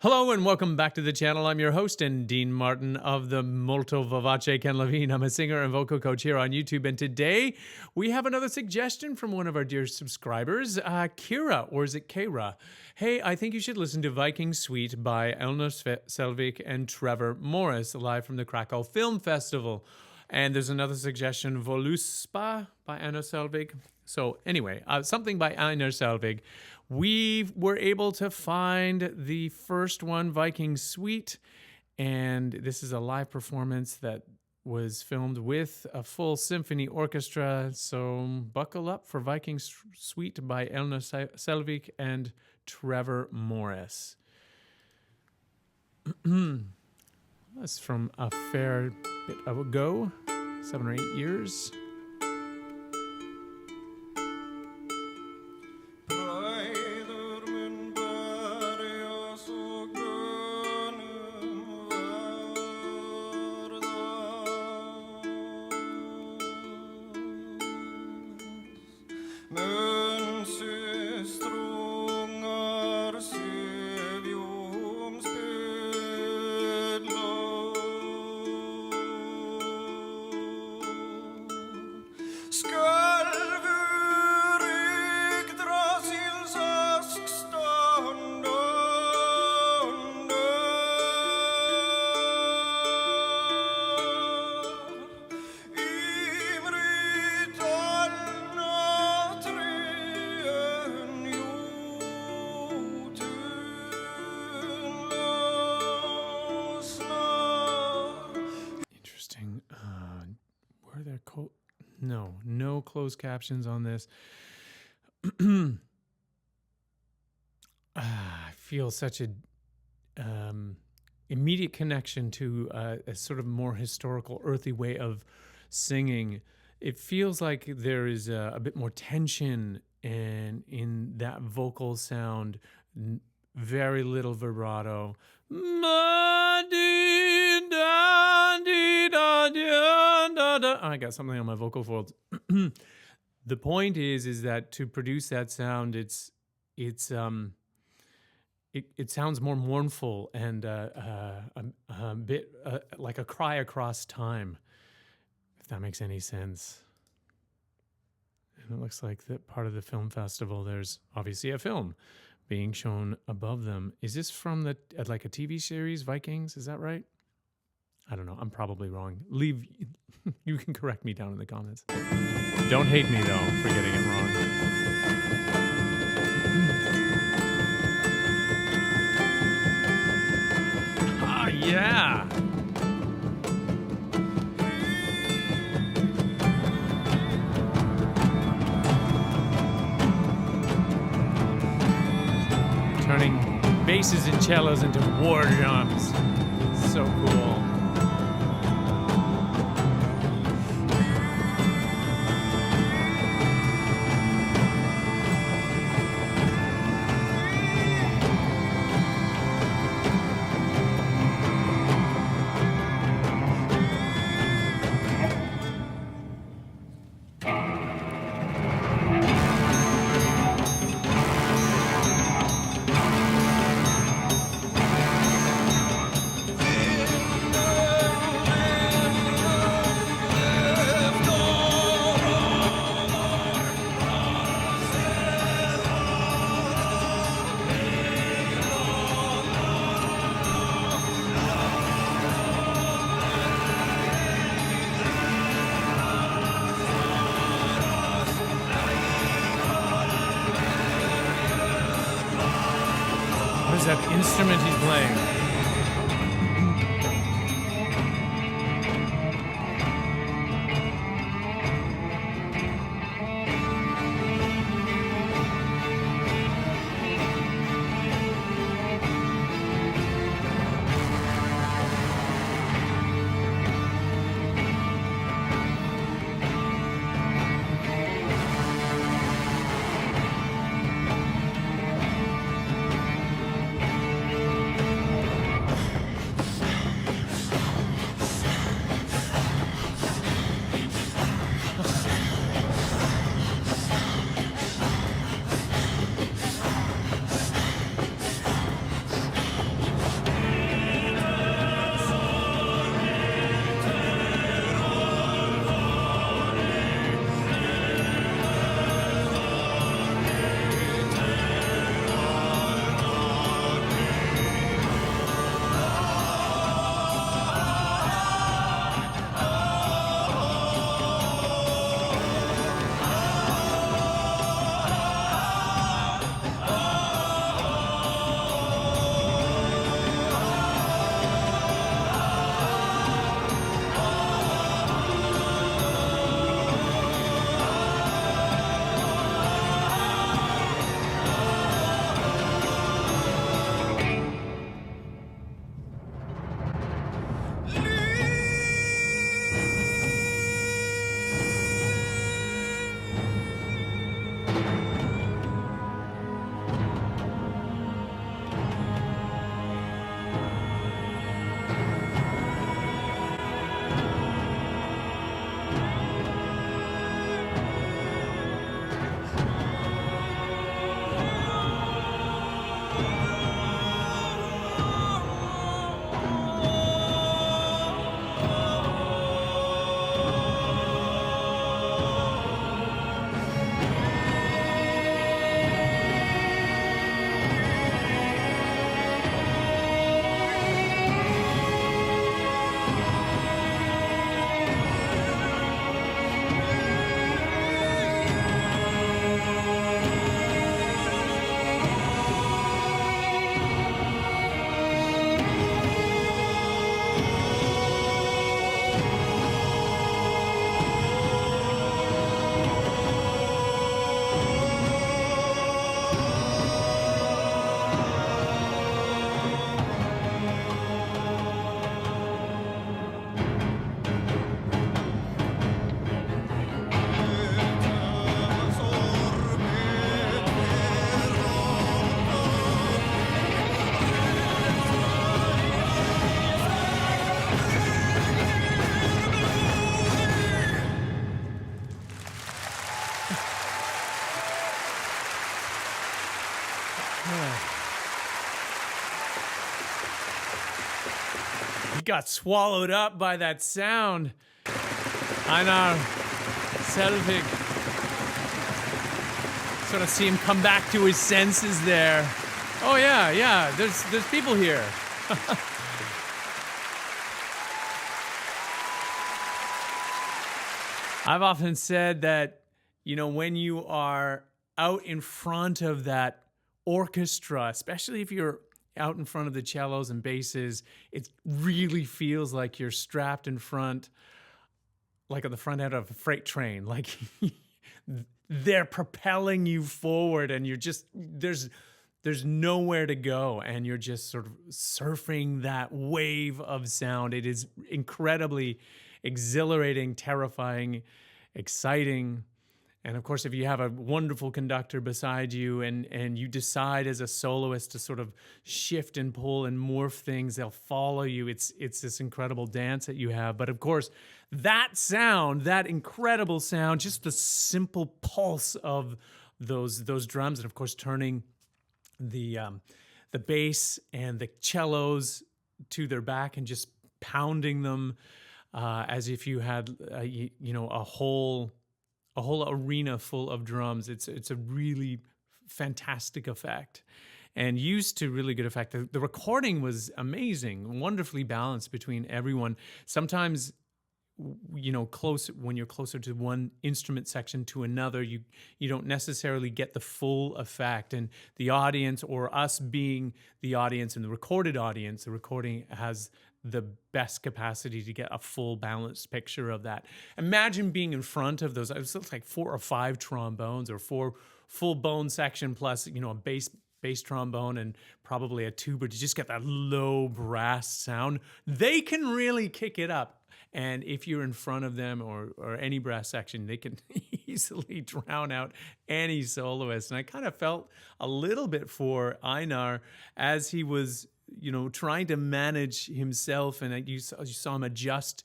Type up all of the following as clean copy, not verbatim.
Hello and welcome back to the channel. I'm your host and Dean Martin of the Molto Vivace Ken Levine. I'm a singer and vocal coach here on YouTube, and today we have another suggestion from one of our dear subscribers, Kira, or is it Kira? Hey, I think you should listen to Viking Suite by Elna Selvik and Trevor Morris, live from the Krakow Film Festival. And there's another suggestion, Voluspa by Einar Selvik. So anyway, something by Einar Selvik. We were able to find the first one, Viking Suite, and this is a live performance that was filmed with a full symphony orchestra. So buckle up for Viking Suite by Elna Selvik and Trevor Morris. That's from a fair bit ago, 7 or 8 years. No closed captions on this. I feel such a immediate connection to a sort of more historical, earthy way of singing. It feels like there is a bit more tension and in that vocal sound, very little vibrato. I got something on my vocal folds. The point is that to produce that sound, it sounds more mournful and a bit like a cry across time, if that makes any sense. And it looks like that part of the film festival, there's obviously a film being shown above them. Is this from like a TV series, Vikings? Is that right? I don't know. I'm probably wrong. You can correct me down in the comments. Don't hate me, though, for getting it wrong. Ah, yeah! Turning basses and cellos into war drums. So cool. What is that instrument he's playing? He got swallowed up by that sound. Einar Selvig. Sort of see him come back to his senses there. Oh yeah, there's people here. I've often said that, you know, when you are out in front of that orchestra, especially if you're out in front of the cellos and basses, it really feels like you're strapped in front, like on the front end of a freight train. Like they're propelling you forward and you're just, there's nowhere to go and you're just sort of surfing that wave of sound. It is incredibly exhilarating, terrifying, exciting. And of course, if you have a wonderful conductor beside you and you decide as a soloist to sort of shift and pull and morph things, they'll follow you. It's this incredible dance that you have. But of course, that sound, that incredible sound, just the simple pulse of those drums, and of course, turning the bass and the cellos to their back and just pounding them as if you had a whole arena full of drums. It's a really fantastic effect and used to really good effect. The recording was amazing, wonderfully balanced between everyone. Sometimes, you know, when you're closer to one instrument section to another, you don't necessarily get the full effect. And the audience, or us being the audience and the recording has the best capacity to get a full balanced picture of that. Imagine being in front of those, it looks like 4 or 5 trombones or 4 full bone section plus, you know, a bass trombone and probably a tuba to just get that low brass sound. They can really kick it up. And if you're in front of them or any brass section, they can easily drown out any soloist. And I kind of felt a little bit for Einar as he was, you know, trying to manage himself, and you saw him adjust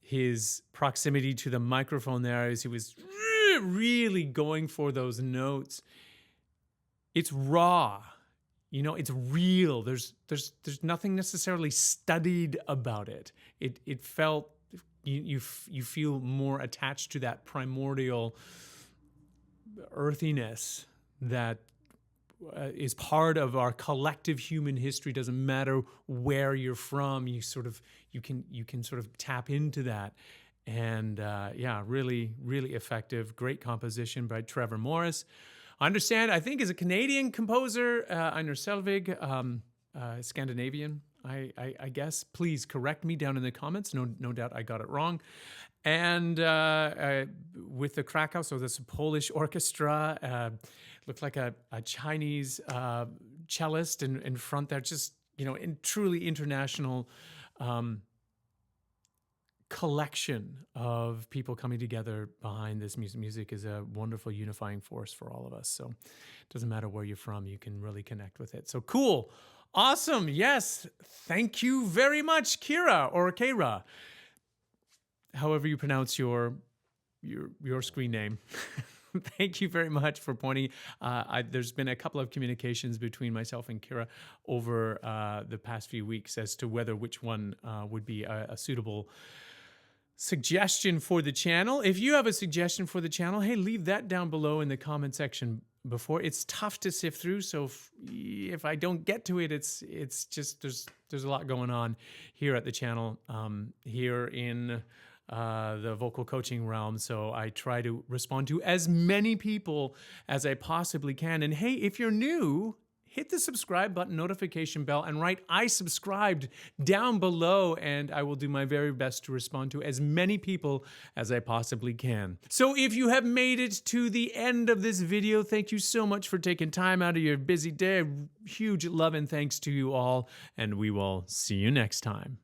his proximity to the microphone there as he was really going for those notes. It's raw, you know, it's real. There's nothing necessarily studied about it. It felt you feel more attached to that primordial earthiness that is part of our collective human history. Doesn't matter where you're from, you can sort of tap into that. And really effective. Great composition by Trevor Morris. I think is a Canadian composer, Einar Selvig, Scandinavian, I guess. Please correct me down in the comments. No doubt I got it wrong. And with the Krakow, so this Polish orchestra, looked like a Chinese cellist in front there. Just, you know, in truly international collection of people coming together behind this music. Music is a wonderful unifying force for all of us. So it doesn't matter where you're from, you can really connect with it. So cool. Awesome. Yes. Thank you very much, Kira or Kira, however you pronounce your screen name. Thank you very much for pointing. There's been a couple of communications between myself and Kira over the past few weeks as to which one would be a suitable suggestion for the channel. If you have a suggestion for the channel, hey, leave that down below in the comment section. Before, it's tough to sift through, so if I don't get to it, it's just there's a lot going on here at the channel, here in the vocal coaching realm. So I try to respond to as many people as I possibly can. And hey, if you're new, hit the subscribe button, notification bell, and write "I subscribed" down below, and I will do my very best to respond to as many people as I possibly can. So if you have made it to the end of this video, thank you so much for taking time out of your busy day. Huge love and thanks to you all, and we will see you next time.